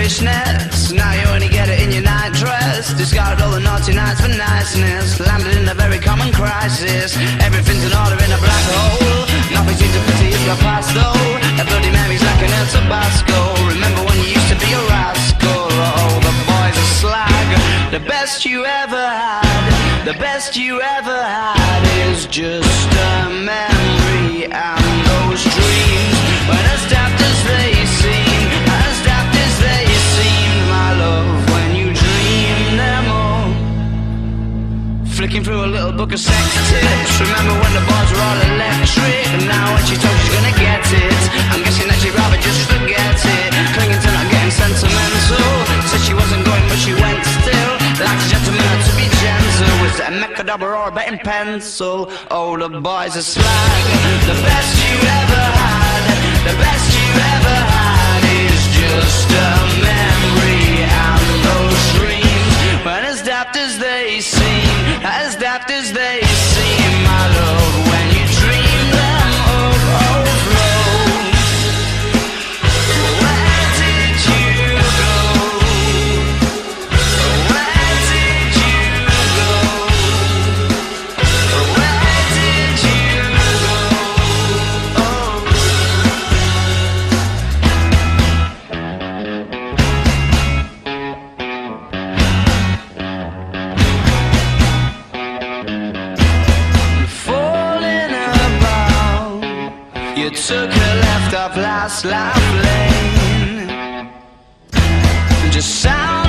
fishnets. Now you only get it in your nightdress. Discarded all the naughty nights for niceness. Landed in a very common crisis. Everything's in order in a black hole. Nothing seems to pity if you're past though. A bloody memory's like an El Tabasco. Remember when you used to be a rascal? Oh, the boys are slag. The best you ever had, the best you ever had is just a memory. And those dreams, when as daft as they seem, as daft as they seemed, my love, when you dream them all. Flicking through a little book of sex tips. Remember when the bars were all electric? And now when she told she's gonna get it, I'm guessing that she'd rather just forget it. Clinging to not getting sentimental. Said she wasn't going but she went still. Like a gentleman had to be gentle. Was it a Mechadabra or a betting pencil? Oh, the boys are slag. The best you ever had, the best you ever had is just a memory. And those dreams, when as daft as they seem, as daft as they seem, my love, when you dream them of overflow. Where did you go? Where did you go? Where did you go? Oh. Falling about, you took a left off last life lane. Just sound